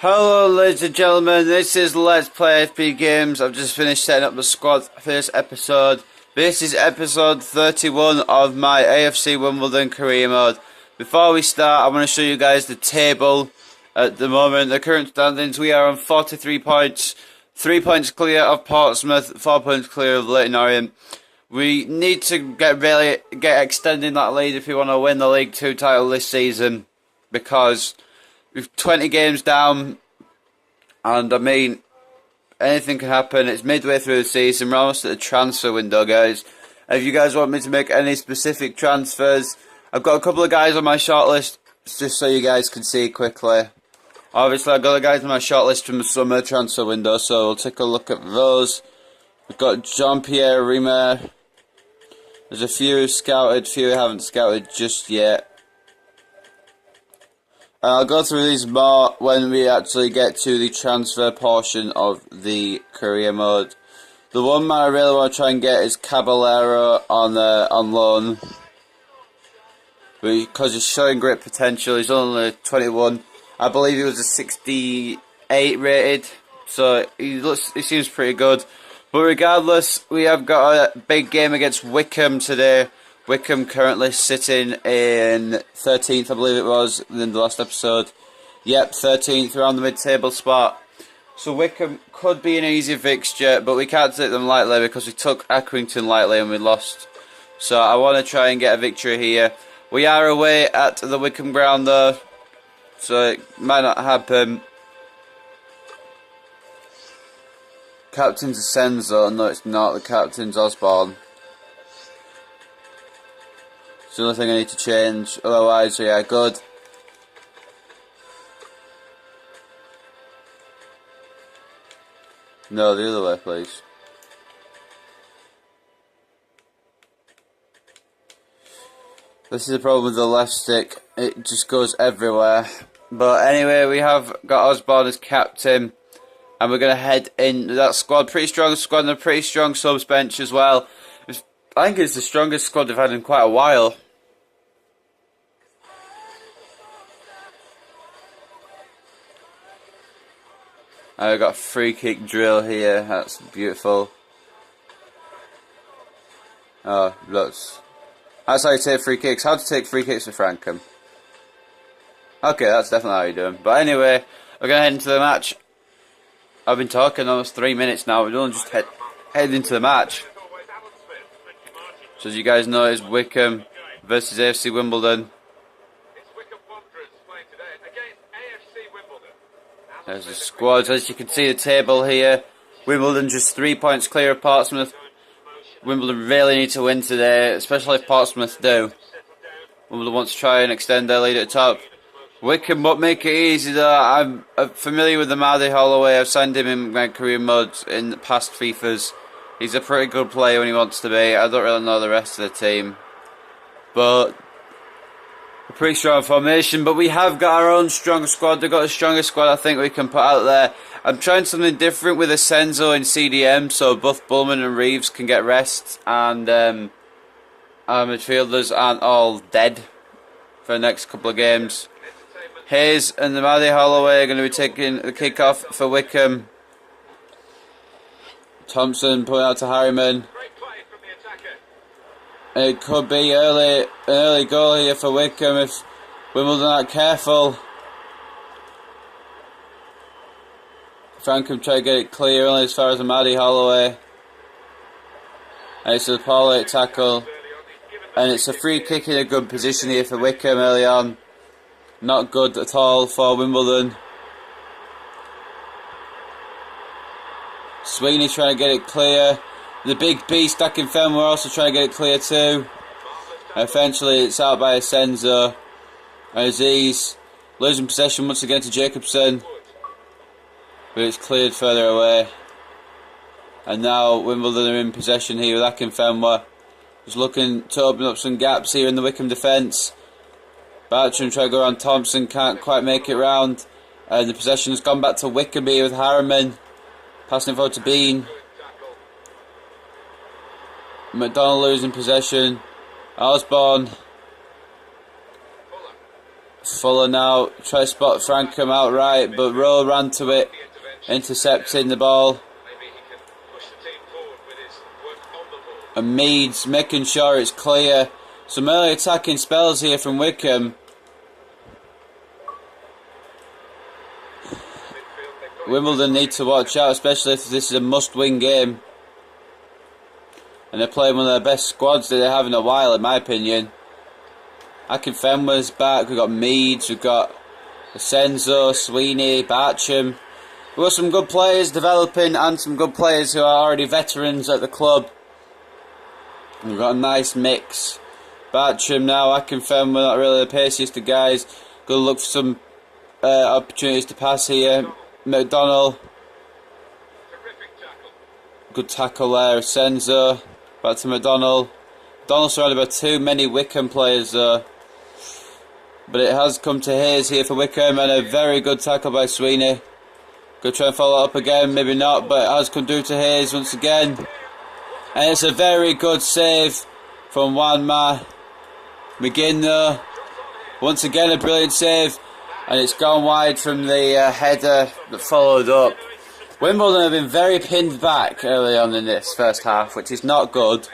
Hello ladies and gentlemen, this is Let's Play FP Games. I've just finished setting up the squad for this episode. This is episode 31 of my AFC Wimbledon career mode. Before we start, I want to show you guys the table at the moment. The current standings, we are on 43 points, 3 points clear of Portsmouth, 4 points clear of Leyton Orient. We need to get extending that lead if we want to win the League 2 title this season, because we've 20 games down, and I mean, anything can happen. It's midway through the season, we're almost at the transfer window, guys. If you guys want me to make any specific transfers, I've got a couple of guys on my shortlist, just so you guys can see quickly. Obviously, I've got the guys on my shortlist from the summer transfer window, so we'll take a look at those. We've got Jean-Pierre Rimer. There's a few scouted, few haven't scouted just yet. I'll go through these more when we actually get to the transfer portion of the career mode. The one man I really want to try and get is Caballero on loan, because he's showing great potential. He's only 21. I believe he was a 68 rated, so he seems pretty good. But regardless, we have got a big game against Wickham today. Wickham currently sitting in 13th, I believe it was, in the last episode. Yep, 13th, around the mid-table spot. So Wickham could be an easy fixture, but we can't take them lightly because we took Accrington lightly and we lost. So I want to try and get a victory here. We are away at the Wickham ground though, so it might not happen. Captain's Asenzo, no it's not, the captain's Osborne. It's the only thing I need to change, otherwise yeah, good. No, the other way please. This is the problem with the left stick, it just goes everywhere. But anyway, we have got Osborne as captain. And we're going to head in that squad. Pretty strong squad and a pretty strong subs bench as well. I think it's the strongest squad we've had in quite a while. I've got a free kick drill here. That's beautiful. Oh, looks. That's how you take free kicks. How to take free kicks with Frankham. Okay, that's definitely how you're doing. But anyway, we're going to head into the match. I've been talking almost 3 minutes now. We don't just head into the match. So as you guys know, it's Wickham versus AFC Wimbledon. There's the squads. As you can see the table here, Wimbledon just 3 points clear of Portsmouth. Wimbledon really need to win today, especially if Portsmouth do. Wimbledon wants to try and extend their lead at the top. Wickham won't make it easy though. I'm familiar with the Mardy Holloway. I've signed him in my career modes in the past FIFAs. He's a pretty good player when he wants to be. I don't really know the rest of the team. But a pretty strong formation. But we have got our own strong squad. They've got the strongest squad I think we can put out there. I'm trying something different with Asenzo and CDM, so both Bullman and Reeves can get rest, and our midfielders aren't all dead for the next couple of games. Hayes and the Mardy Holloway are going to be taking the kick-off for Wickham. Thompson putting out to Harriman. It could be an early goal here for Wickham if Wimbledon aren't careful. Frankham try to get it clear only as far as the Mardy Holloway. And it's a poor late tackle. And it's a free kick in a good position here for Wickham early on. Not good at all for Wimbledon. Sweeney trying to get it clear. The big beast Akinfenwa also trying to get it clear too. Eventually it's out by Asenzo. Aziz losing possession once again to Jacobson. But it's cleared further away. And now Wimbledon are in possession here with Akinfenwa. Just looking to open up some gaps here in the Wickham defence. Bartram trying to go around Thompson, can't quite make it round. And the possession has gone back to Wickham here with Harriman. Passing it forward to Bean. McDonald losing possession. Osborne Fuller now, try to spot Frankham outright, but Rowe ran to it, intercepting the ball. And Meads making sure it's clear. Some early attacking spells here from Wickham. Wimbledon need to watch out, especially if this is a must-win game. And they're playing one of their best squads that they have in a while, in my opinion. Akinfenwa's back, we've got Meads, we've got Asenzo, Sweeney, Bartram. We've got some good players developing and some good players who are already veterans at the club. We've got a nice mix. Bartram now, Akinfenwa, not really the paciest of guys. Good look for some opportunities to pass here. McDonnell. Good tackle there, Asenzo. Back to McDonnell. McDonnell surrounded by too many Wickham players though. But it has come to Hayes here for Wickham, and a very good tackle by Sweeney. Could try and follow up again, maybe not, but it has come due to Hayes once again. And it's a very good save from Wanma. McGinn though, once again a brilliant save, and it's gone wide from the header that followed up. Wimbledon have been very pinned back early on in this first half, which is not good.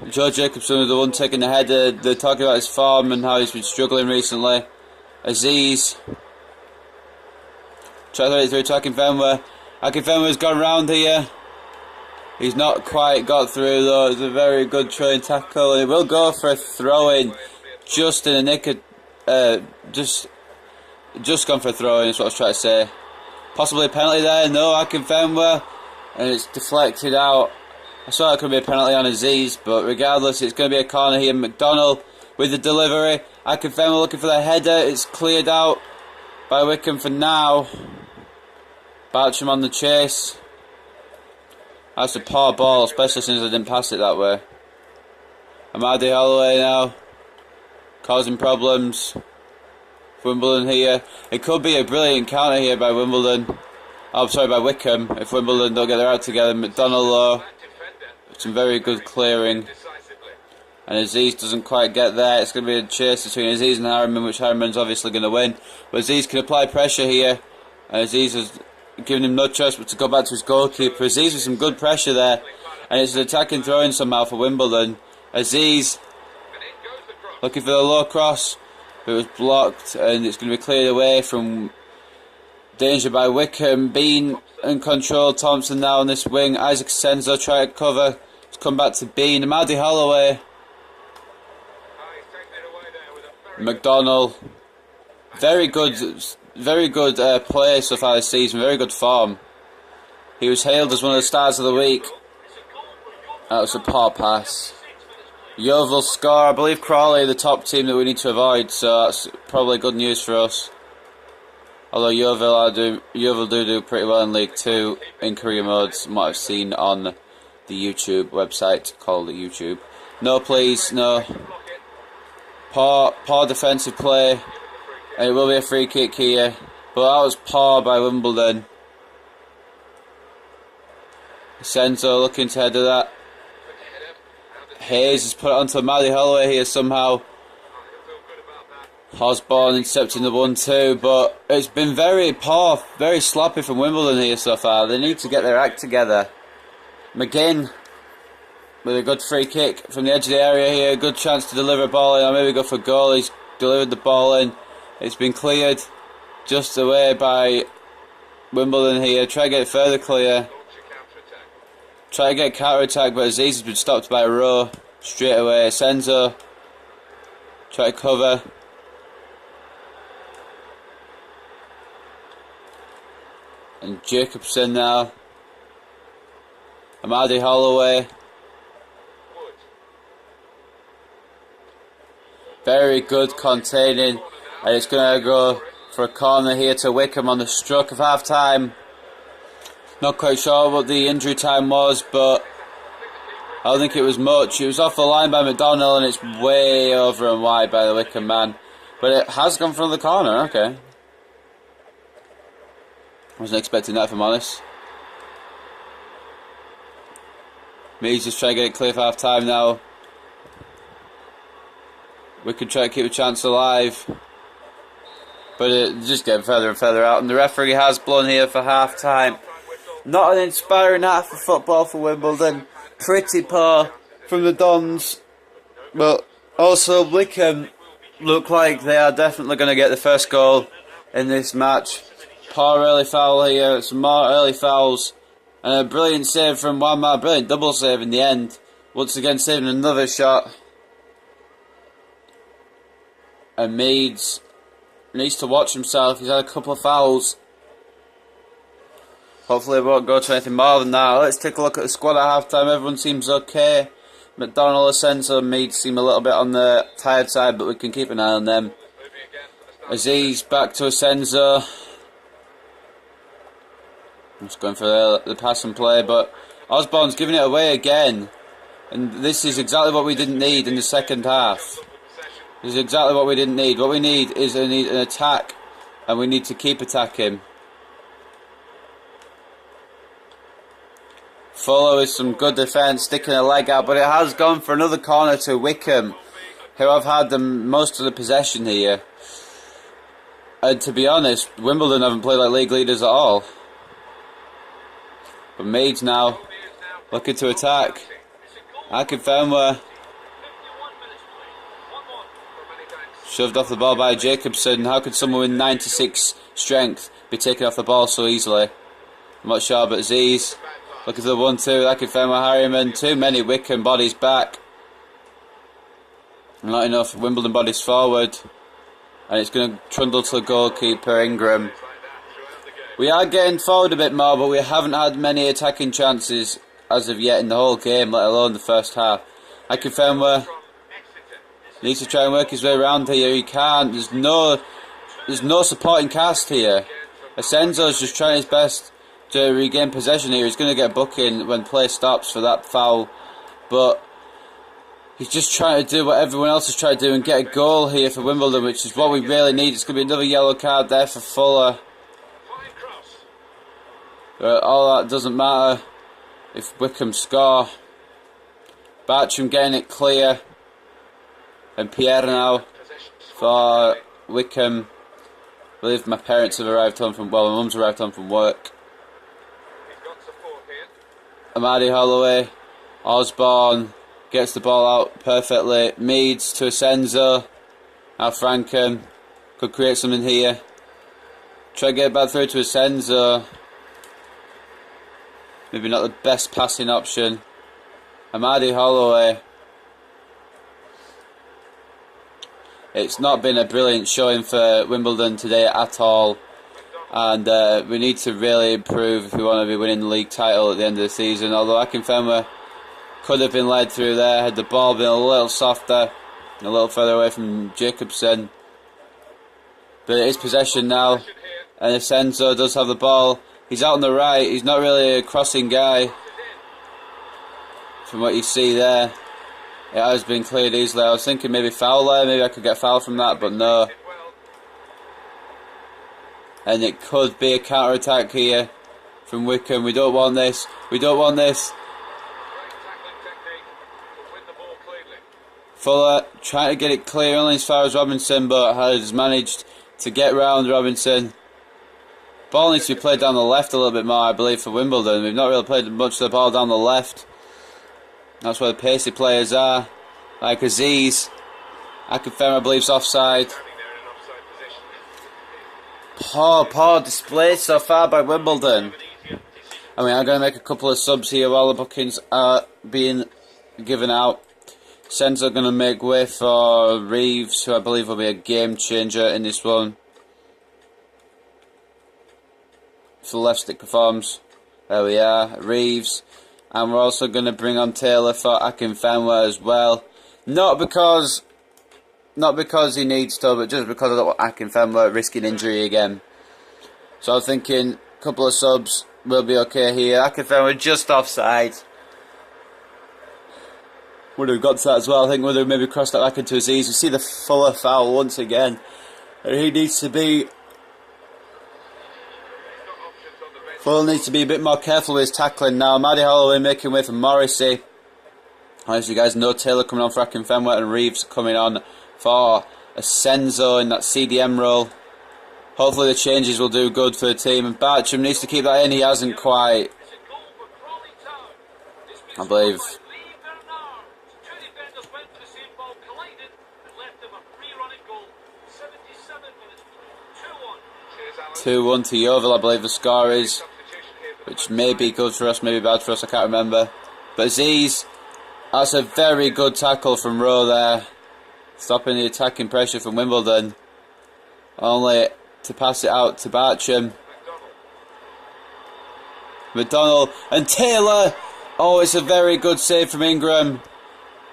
Joe Jacobson was the one taking the header. They're talking about his form and how he's been struggling recently. Aziz try to throw it through to Akinfenwa. Akinfenwa's gone round here. He's not quite got through though. It's a very good try and tackle, and he will go for a throw-in just in the nick of just gone for a throw-in is what I was trying to say. Possibly a penalty there, no, Akinfenwa, and it's deflected out. I saw it could be a penalty on Aziz, but regardless, it's going to be a corner here. McDonnell with the delivery. Akinfenwa looking for the header. It's cleared out by Wickham for now. Bartram on the chase. That's a poor ball, especially since I didn't pass it that way. Amadi Holloway now, causing problems. Wimbledon here. It could be a brilliant counter here by Wimbledon. Oh, sorry, by Wickham. If Wimbledon don't get their act together. McDonnell though, some very good clearing. And Aziz doesn't quite get there. It's going to be a chase between Aziz and Harriman, which Harriman's obviously going to win. But Aziz can apply pressure here. And Aziz has given him no choice but to go back to his goalkeeper. Aziz with some good pressure there. And it's an attacking throw-in somehow for Wimbledon. Aziz looking for the low cross. But it was blocked, and it's going to be cleared away from danger by Wickham. Bean in control. Thompson now on this wing. Isaac Senzo try to cover. It's come back to Bean. Amadi Holloway. McDonnell. Very good play so far this season. Very good form. He was hailed as one of the stars of the week. That was a poor pass. Yeovil score. I believe Crawley the top team that we need to avoid, so that's probably good news for us. Although Yeovil do pretty well in League 2 in career modes, from what I've seen on the YouTube website called the YouTube. No, please, no. Poor defensive play, and it will be a free kick here, but that was poor by Wimbledon. Senzo looking to header that. Hayes has put it onto Amadi Holloway here somehow. Osborne intercepting the 1-2, but it's been very poor, very sloppy from Wimbledon here so far. They need to get their act together. McGinn with a good free kick from the edge of the area here. Good chance to deliver a ball in, or maybe go for goal. He's delivered the ball in. It's been cleared just away by Wimbledon here. Try to get it further clear. Try to get counter-attack, but Aziz has been stopped by Rowe straight away. Senzo try to cover. And Jacobson now. Amadi Holloway. Very good containing. And it's going to go for a corner here to Wickham on the stroke of half-time. Not quite sure what the injury time was, but I don't think it was much. It was off the line by McDonnell, and it's way over and wide by the Wickham man. But it has gone from the corner, okay. Wasn't expecting that, if I'm honest. Meads just trying to get it clear for half time now. We could try to keep the chance alive. but it's just getting further and further out, and the referee has blown here for half time. Not an inspiring half of football for Wimbledon. Pretty poor from the Dons, but also Wickham look like they are definitely going to get the first goal in this match. Poor early foul here, some more early fouls, and a brilliant save from Wanmar, brilliant double save in the end. Once again saving another shot. And Meads needs to watch himself, he's had a couple of fouls. Hopefully it won't go to anything more than that. Let's take a look at the squad at half time. Everyone seems okay. McDonald, Asenso and Meads seem a little bit on the tired side, but we can keep an eye on them. Aziz back to Asenso. Just going for the pass and play, but Osborne's giving it away again. And this is exactly what we didn't need in the second half. This is exactly what we didn't need. What we need is an attack, and we need to keep attacking. Fuller with some good defence, sticking a leg out, but it has gone for another corner to Wickham, who have had most of the possession here. And to be honest, Wimbledon haven't played like league leaders at all. But Meads now looking to attack. Akinfenwa shoved off the ball by Jacobson. How could someone with 96 strength be taken off the ball so easily? I'm not sure, but Aziz looking for the 1-2. Akinfenwa, Harriman, too many Wickham bodies back. Not enough Wimbledon bodies forward. And it's going to trundle to the goalkeeper, Ingram. We are getting forward a bit more, but we haven't had many attacking chances as of yet in the whole game, let alone the first half. Akinfenwa needs to try and work his way around here. He can't. There's no supporting cast here. Asenzo's just trying his best to regain possession here. He's going to get a booking when play stops for that foul, but he's just trying to do what everyone else is trying to do and get a goal here for Wimbledon, which is what we really need. It's going to be another yellow card there for Fuller. All that doesn't matter if Wickham score. Bartram getting it clear. And Pierre now for Wickham. I believe my parents have arrived home from, well, my mum's arrived home from work. Amadi Holloway. Osborne gets the ball out perfectly. Meads to Asenzo. Now Franken could create something here. Try to get it back through to Asenzo. Maybe not the best passing option. Amadi Holloway. It's not been a brilliant showing for Wimbledon today at all. And we need to really improve if we want to be winning the league title at the end of the season. Although Akinfenwa could have been led through there had the ball been a little softer, a little further away from Jacobson. But it is possession now. And Asenso does have the ball. He's out on the right. He's not really a crossing guy. From what you see there, it has been cleared easily. I was thinking maybe foul there. Maybe I could get foul from that, but no. And it could be a counter-attack here from Wickham. We don't want this. We don't want this. Fuller trying to get it clear only as far as Robinson, but has managed to get round Robinson. Ball needs to be played down the left a little bit more, I believe, for Wimbledon. We've not really played much of the ball down the left. That's where the pacey players are, like Aziz. Akinfenwa, I believe, is offside. Poor display so far by Wimbledon. I mean, I'm going to make a couple of subs here while the bookings are being given out. Senzo going to make way for Reeves, who I believe will be a game changer in this one. If the left stick performs, there we are, Reeves. And we're also going to bring on Taylor for Akinfenwa as well. Not because he needs to, but just because I don't want Akinfenwa risking injury again. So I'm thinking a couple of subs will be okay here. Akinfenwa just offside. Would have got to that as well. I think would have maybe crossed that back into Aziz. You see the Fuller foul once again. And he needs to be... Fuller needs to be a bit more careful with his tackling now. Maddie Holloway making way for Morrissey. As you guys know, Taylor coming on for Akinfenwa and Reeves coming on for Asenzo in that CDM role. Hopefully the changes will do good for the team. And Bartram needs to keep that in. He hasn't quite. I believe. 2-1 to Yeovil, I believe the score is. Which may be good for us, maybe bad for us, I can't remember. But Aziz, that's a very good tackle from Rowe there. Stopping the attacking pressure from Wimbledon. Only to pass it out to Bartram. McDonald and Taylor. Oh, it's a very good save from Ingram.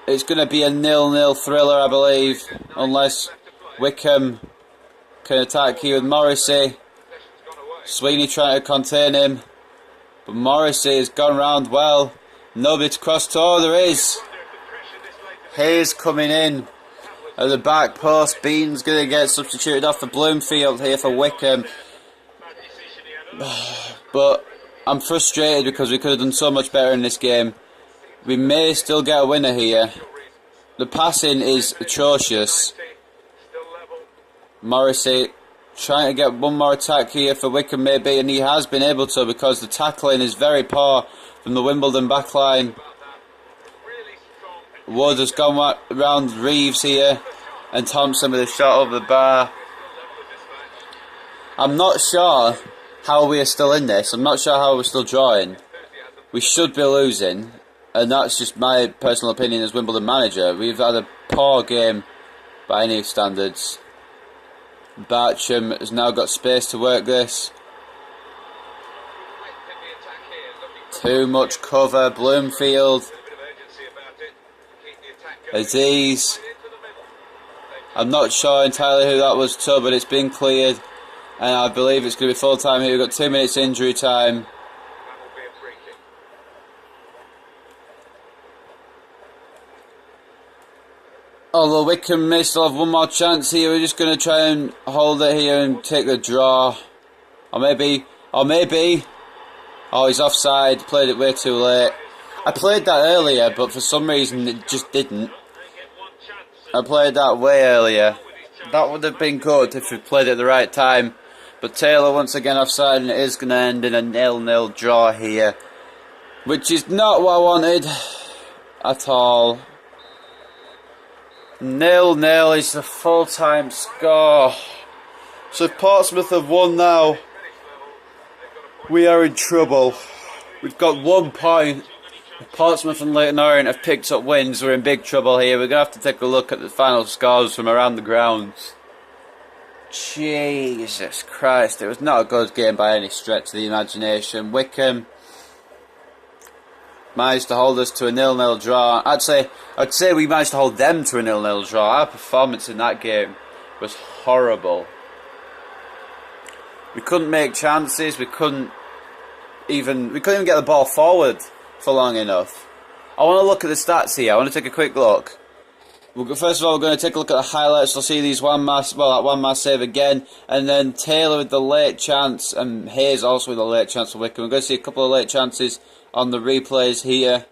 It's going to be a 0-0 thriller, I believe. Unless Wickham can attack here with Morrissey. Sweeney trying to contain him. But Morrissey has gone round well. Nobody to cross to. Oh, there is. Hayes coming in at the back post. Bean's going to get substituted off for Bloomfield here for Wickham. But I'm frustrated because we could have done so much better in this game. We may still get a winner here. The passing is atrocious. Morrissey trying to get one more attack here for Wickham maybe, and he has been able to because the tackling is very poor from the Wimbledon backline. Wood has gone around Reeves here, and Thompson with a shot over the bar. I'm not sure how we are still in this. I'm not sure how we're still drawing. We should be losing, and that's just my personal opinion as Wimbledon manager. We've had a poor game by any standards. Bartram has now got space to work this. Too much cover. Bloomfield. Aziz. I'm not sure entirely who that was to, but it's been cleared. And I believe it's going to be full time here. We've got 2 minutes injury time. Although Wickham may still have one more chance here, we're just going to try and hold it here and take the draw. Or maybe. Oh, he's offside. Played it way too late. I played that earlier, but for some reason it just didn't. I played that way earlier. That would have been good if we played it at the right time. But Taylor once again offside, and it is going to end in a 0-0 draw here. Which is not what I wanted at all. 0-0 is the full-time score. So if Portsmouth have won now, we are in trouble. We've got 1 point. If Portsmouth and Leyton Orient have picked up wins, we're in big trouble here. We're going to have to take a look at the final scores from around the grounds. Jesus Christ, it was not a good game by any stretch of the imagination. Wickham managed to hold us to a 0-0 draw. Actually, I'd say we managed to hold them to a 0-0 draw. Our performance in that game was horrible. We couldn't make chances. We couldn't even get the ball forward for long enough. I want to look at the stats here. I want to take a quick look. First of all, we're going to take a look at the highlights. We'll see these that one mass save again, and then Taylor with the late chance, and Hayes also with a late chance for Wickham. We're going to see a couple of late chances on the replays here.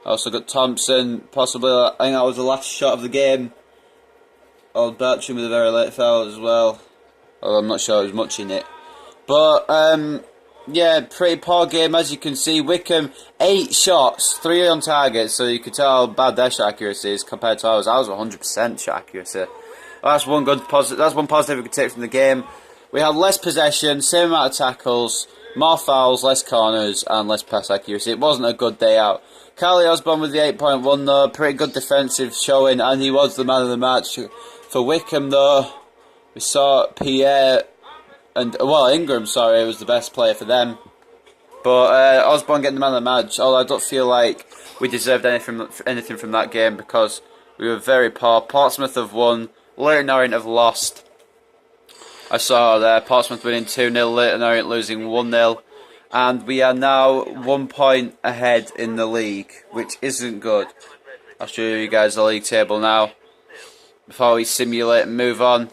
Also got Thompson, possibly, I think that was the last shot of the game. Old Bartram with a very late foul as well. Although I'm not sure there was much in it. But, yeah, pretty poor game as you can see. Wickham, 8 shots, 3 on target, so you could tell how bad their shot accuracy is compared to ours. Ours was 100% shot accuracy. Well, that's one positive. That's one positive we could take from the game. We had less possession, same amount of tackles, more fouls, less corners, and less pass accuracy. It wasn't a good day out. Carly Osborne with the 8.1 though, pretty good defensive showing, and he was the man of the match. For Wickham though, we saw Pierre Ingram, sorry, was the best player for them. But Osborne getting the man of the match, although I don't feel like we deserved anything from that game because we were very poor. Portsmouth have won, Leyton Orient have lost. I saw there, Portsmouth winning 2-0, Leyton Orient losing 1-0. And we are now 1 point ahead in the league, which isn't good. I'll show you guys the league table now, before we simulate and move on.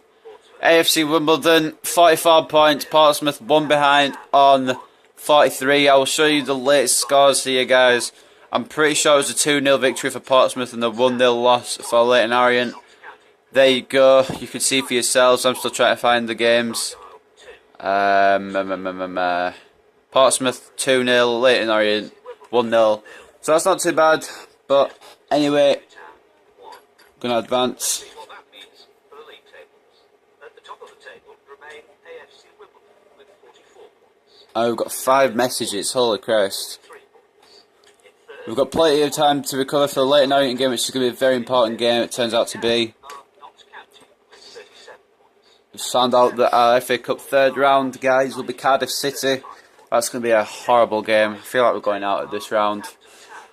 AFC Wimbledon, 44 points, Portsmouth 1 behind on 43. I will show you the latest scores here, guys. I'm pretty sure it was a 2-0 victory for Portsmouth and a 1-0 loss for Leyton Orient. there you go. You can see for yourselves. I'm still trying to find the games. Portsmouth 2-0, Leyton Orient 1-0. So that's not too bad. But anyway, gonna advance. Oh, we've got 5 messages. Holy Christ! We've got plenty of time to recover for the Leyton Orient game, which is going to be a very important game. It turns out to be. We've found out that our FA Cup third round guys will be Cardiff City. That's going to be a horrible game. I feel like we're going out at this round.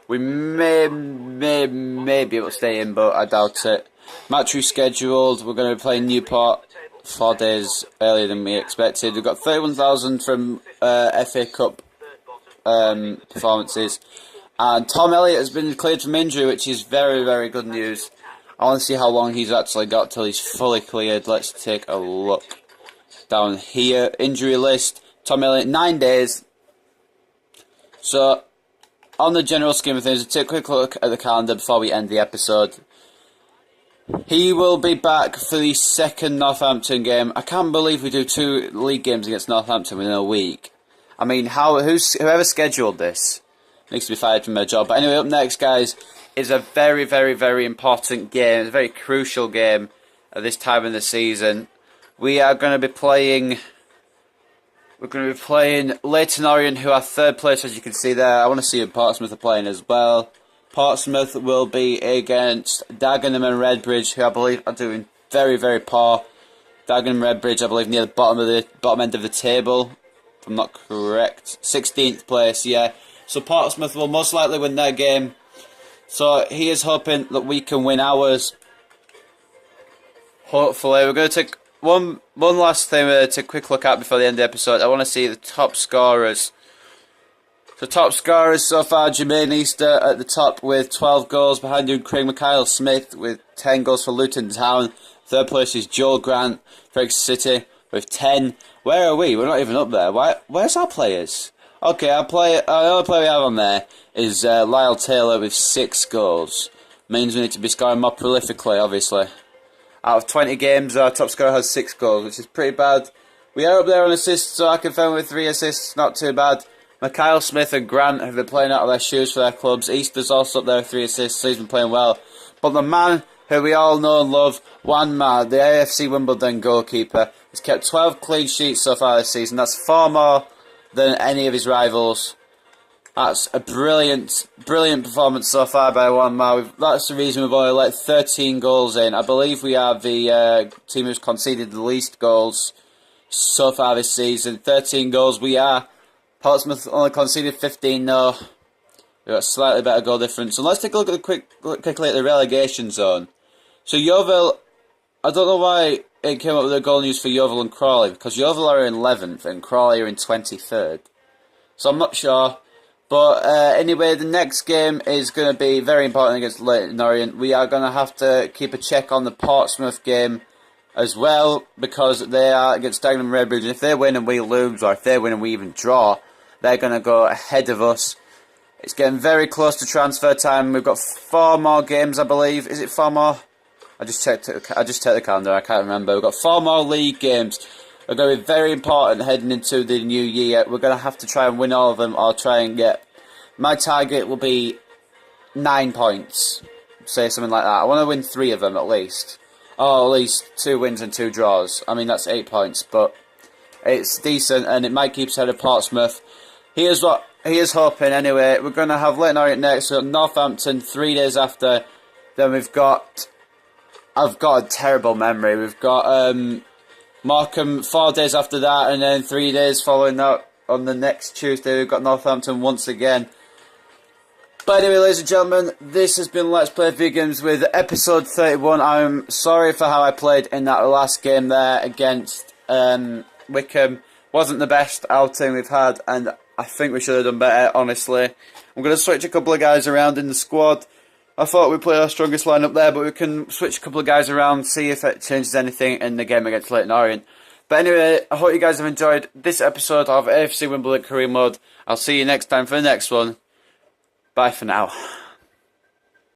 We may be able to stay in, but I doubt it. Match rescheduled. We're going to be playing Newport 4 days earlier than we expected. We've got 31,000 from FA Cup performances. And Tom Elliott has been cleared from injury, which is very, very good news. I want to see how long he's actually got till he's fully cleared. Let's take a look down here. Injury list. Tom Elliott, 9 days. So, on the general scheme of things, let's take a quick look at the calendar before we end the episode. He will be back for the second Northampton game. I can't believe we do 2 league games against Northampton within a week. I mean, whoever scheduled this needs to be fired from their job. But anyway, up next, guys, is a very, very, very important game. It's a very crucial game at this time in the season. We are going to be playing. We're going to be playing Leyton Orient, who are third place, as you can see there. I want to see who Portsmouth are playing as well. Portsmouth will be against Dagenham and Redbridge, who I believe are doing very, very poor. Dagenham and Redbridge, I believe, near the bottom end of the table, if I'm not correct. 16th place, yeah. So Portsmouth will most likely win their game. So he is hoping that we can win ours. Hopefully. We're going to take one last thing to take a quick look at before the end of the episode. I want to see the top scorers. So top scorers so far, Jermaine Easter at the top with 12 goals. Behind him, Craig Smith with 10 goals for Luton Town. Third place is Joel Grant for Exeter City with 10. Where are we? We're not even up there. Where's our players? Okay, the only player we have on there is Lyle Taylor with 6 goals. Means we need to be scoring more prolifically, obviously. Out of 20 games, our top scorer has 6 goals, which is pretty bad. We are up there on assists, so I confirm with 3 assists, not too bad. Mikhail Smith and Grant have been playing out of their shoes for their clubs. Easter's also up there with 3 assists, so he's been playing well. But the man who we all know and love, Juan Ma, the AFC Wimbledon goalkeeper, has kept 12 clean sheets so far this season. That's 4 more than any of his rivals. That's a brilliant performance so far by Juan Ma. That's the reason we've only let 13 goals in. I believe we are the team who's conceded the least goals so far this season. 13 goals we are. Portsmouth only conceded 15 though. We've got a slightly better goal difference. So let's take a look at quickly at the relegation zone. So Yeovil, I don't know why it came up with the goal news for Yeovil and Crawley, because Yeovil are in 11th and Crawley are in 23rd. So I'm not sure. But anyway, the next game is going to be very important against Leyton Orient. We are going to have to keep a check on the Portsmouth game as well, because they are against Dagenham and Redbridge. And if they win and we lose, or if they win and we even draw, they're going to go ahead of us. It's getting very close to transfer time. We've got 4 more games, I believe. Is it 4 more? I just checked the calendar. I can't remember. We've got 4 more league games. They're going to be very important heading into the new year. We're going to have to try and win all of them, or try and get. My target will be 9 points. Say something like that. I want to win 3 of them at least. Or at least 2 wins and 2 draws. I mean, that's 8 points, but it's decent, and it might keep us ahead of Portsmouth. Here's what he is hoping. Anyway, we're going to have Leyton Orient next. So Northampton 3 days after. Then we've got. I've got a terrible memory. We've got Markham 4 days after that, and then 3 days following that on the next Tuesday we've got Northampton once again. But anyway, ladies and gentlemen, this has been Let's Play Video Games with episode 31. I'm sorry for how I played in that last game there against Wickham. Wasn't the best outing we've had, and I think we should have done better, honestly. I'm going to switch a couple of guys around in the squad. I thought we played our strongest lineup there, but we can switch a couple of guys around, see if it changes anything in the game against Leyton Orient. But anyway, I hope you guys have enjoyed this episode of AFC Wimbledon Career Mode. I'll see you next time for the next one. Bye for now.